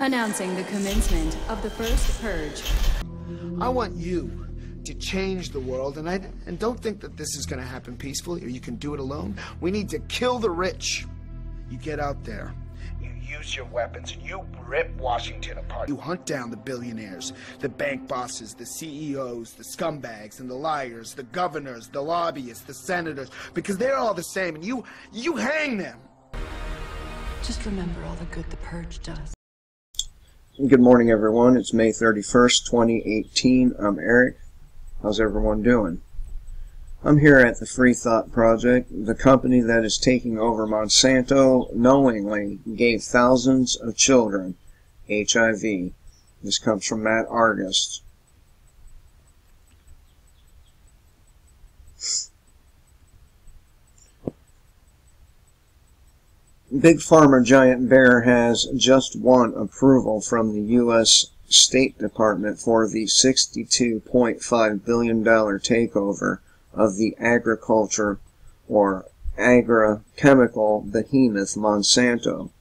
Announcing the commencement of the first purge. I want you to change the world, and don't think that this is going to happen peacefully or you can do it alone. We need to kill the rich. You get out there, you use your weapons, and you rip Washington apart. You hunt down the billionaires, the bank bosses, the CEOs, the scumbags and the liars, the governors, the lobbyists, the senators, because they're all the same, and you hang them. Just remember all the good the purge does. Good morning, everyone. It's May 31st, 2018. I'm Eric. How's everyone doing? I'm here at the Free Thought Project. The company that is taking over Monsanto knowingly gave thousands of children HIV. This comes from Matt Argus. Big Pharma giant Bayer has just won approval from the U.S. State Department for the $62.5 billion takeover of the agriculture or agrochemical behemoth Monsanto.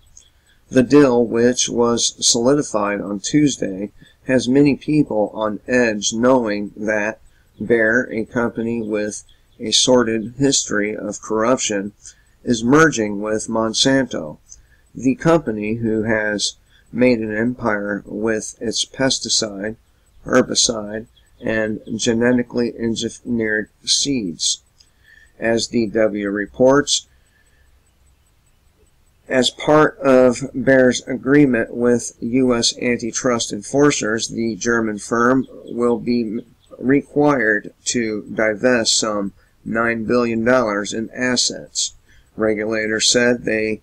The deal, which was solidified on Tuesday, has many people on edge knowing that Bayer, a company with a sordid history of corruption, is merging with Monsanto, the company who has made an empire with its pesticide, herbicide, and genetically engineered seeds. As DW reports, as part of Bayer's agreement with U.S. antitrust enforcers, the German firm will be required to divest some $9 billion in assets. Regulators said they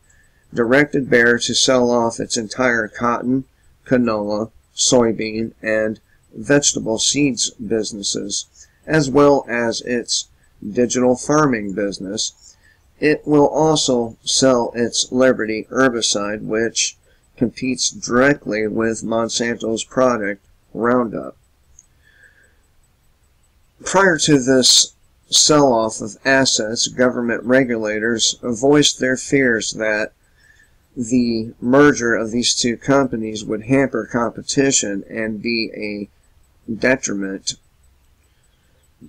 directed Bayer to sell off its entire cotton, canola, soybean, and vegetable seeds businesses, as well as its digital farming business. It will also sell its Liberty herbicide, which competes directly with Monsanto's product, Roundup. Prior to this sell-off of assets, government regulators voiced their fears that the merger of these two companies would hamper competition and be a detriment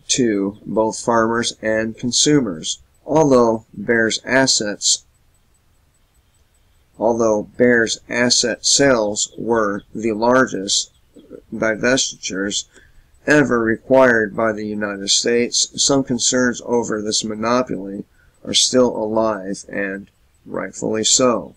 to both farmers and consumers. Although Bayer's asset sales were the largest divestitures ever required by the United States, some concerns over this monopoly are still alive, and rightfully so.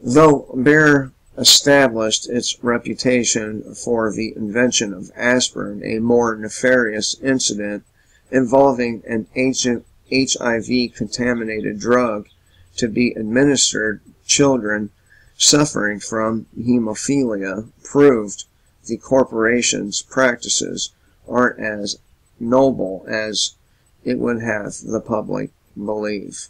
Though Bayer established its reputation for the invention of aspirin, a more nefarious incident involving an HIV-contaminated drug to be administered to children suffering from hemophilia, proved the corporation's practices aren't as noble as it would have the public believe.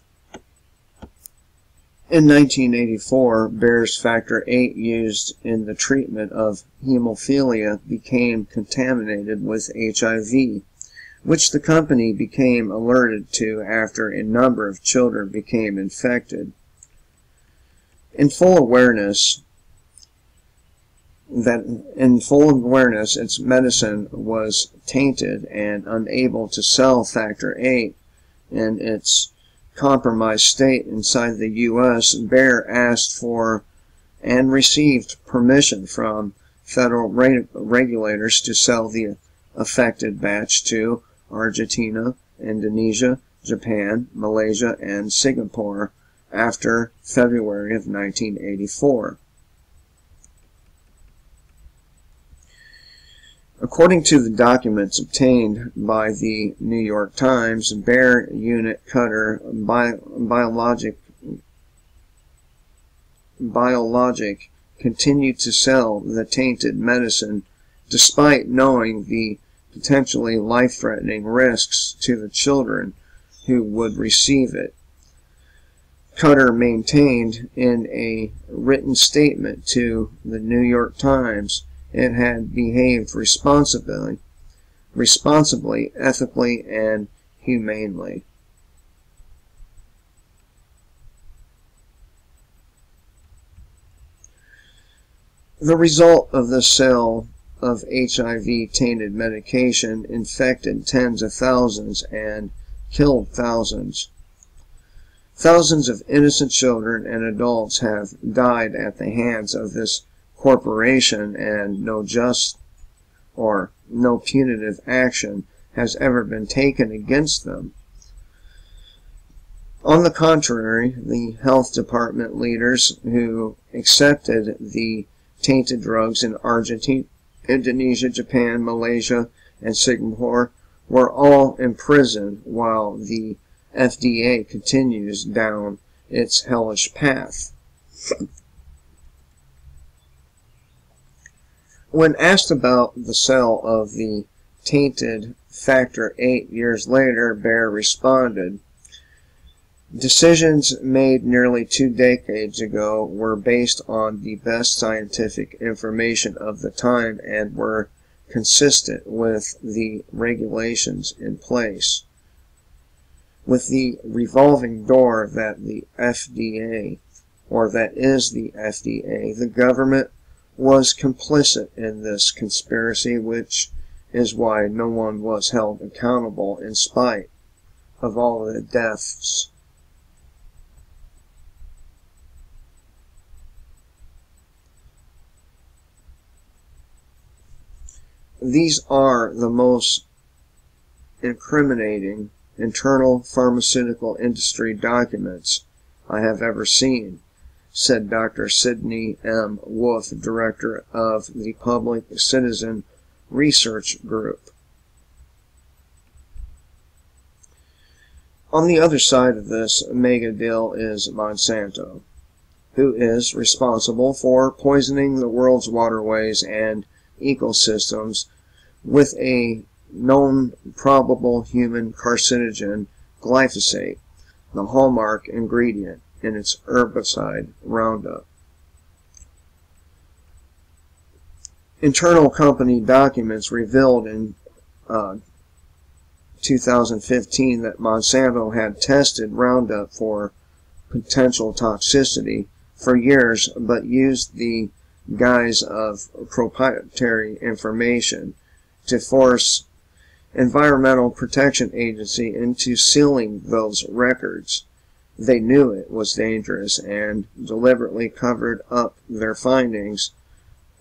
In 1984, Bayer's Factor VIII used in the treatment of hemophilia became contaminated with HIV, which the company became alerted to after a number of children became infected. In full awareness, its medicine was tainted and unable to sell Factor VIII in its compromised state inside the U.S., Bayer asked for and received permission from federal regulators to sell the affected batch to Argentina, Indonesia, Japan, Malaysia, and Singapore after February of 1984. According to the documents obtained by the New York Times, Bayer unit cutter Biologic continued to sell the tainted medicine despite knowing the potentially life-threatening risks to the children who would receive it. Cutter maintained in a written statement to the New York Times it had behaved responsibly, ethically, and humanely. The result of the sale of HIV-tainted medication infected tens of thousands and killed thousands. Thousands of innocent children and adults have died at the hands of this corporation, and no just or no punitive action has ever been taken against them. On the contrary, the health department leaders who accepted the tainted drugs in Argentina, Indonesia, Japan, Malaysia, and Singapore were all imprisoned while the FDA continues down its hellish path. When asked about the sale of the tainted Factor 8 years later, Baer responded, "Decisions made nearly 2 decades ago were based on the best scientific information of the time and were consistent with the regulations in place. With the revolving door that the FDA, or that is the FDA, the government was complicit in this conspiracy, which is why no one was held accountable in spite of all the deaths." These are the most incriminating internal pharmaceutical industry documents I have ever seen, said Dr. Sidney M. Wolf, director of the Public Citizen Research Group. On the other side of this mega deal is Monsanto, who is responsible for poisoning the world's waterways and ecosystems with a known probable human carcinogen, glyphosate, the hallmark ingredient in its herbicide Roundup. Internal company documents revealed in 2015 that Monsanto had tested Roundup for potential toxicity for years, but used the guise of proprietary information to force Environmental Protection Agency into sealing those records. They knew it was dangerous and deliberately covered up their findings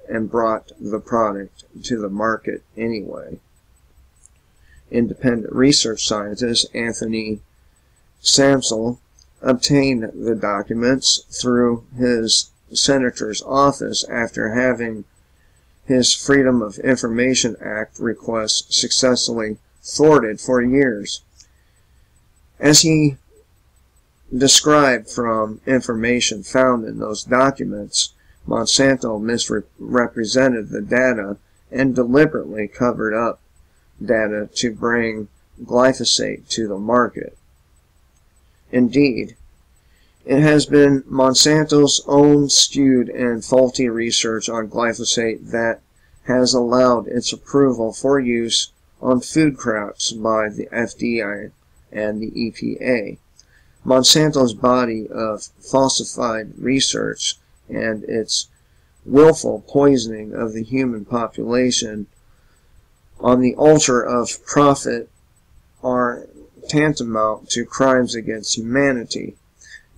and brought the product to the market anyway. Independent research scientist Anthony Samsel obtained the documents through his senator's office after having his Freedom of Information Act request successfully thwarted for years. As he described from information found in those documents, Monsanto misrepresented the data and deliberately covered up data to bring glyphosate to the market. Indeed, it has been Monsanto's own skewed and faulty research on glyphosate that has allowed its approval for use on food crops by the FDA and the EPA. Monsanto's body of falsified research and its willful poisoning of the human population on the altar of profit are tantamount to crimes against humanity.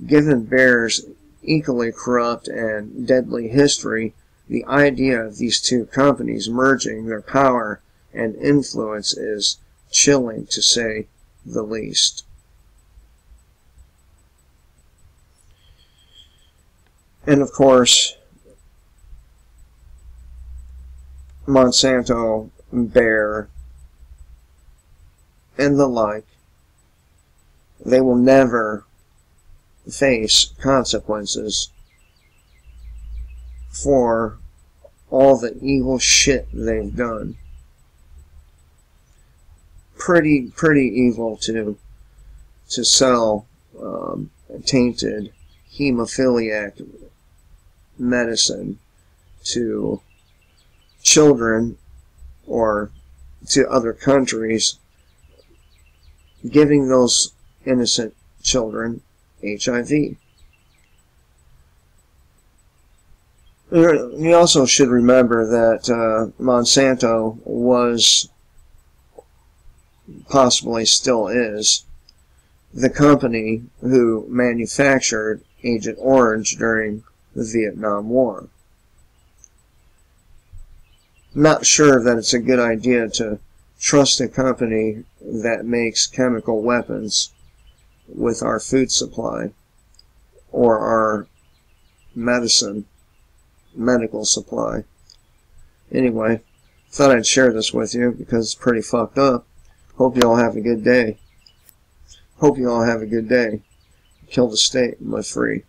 Given Baer's equally corrupt and deadly history, the idea of these two companies merging their power and influence is chilling, to say the least. And of course, Monsanto, Baer, and the like, they will never face consequences for all the evil shit they've done. Pretty evil to sell tainted hemophiliac medicine to children or to other countries, giving those innocent children HIV. You also should remember that Monsanto was, possibly still is, the company who manufactured Agent Orange during the Vietnam War. Not sure that it's a good idea to trust a company that makes chemical weapons with our food supply or our medical supply. Anyway, thought I'd share this with you because it's pretty fucked up. Hope you all have a good day. Kill the state and live free.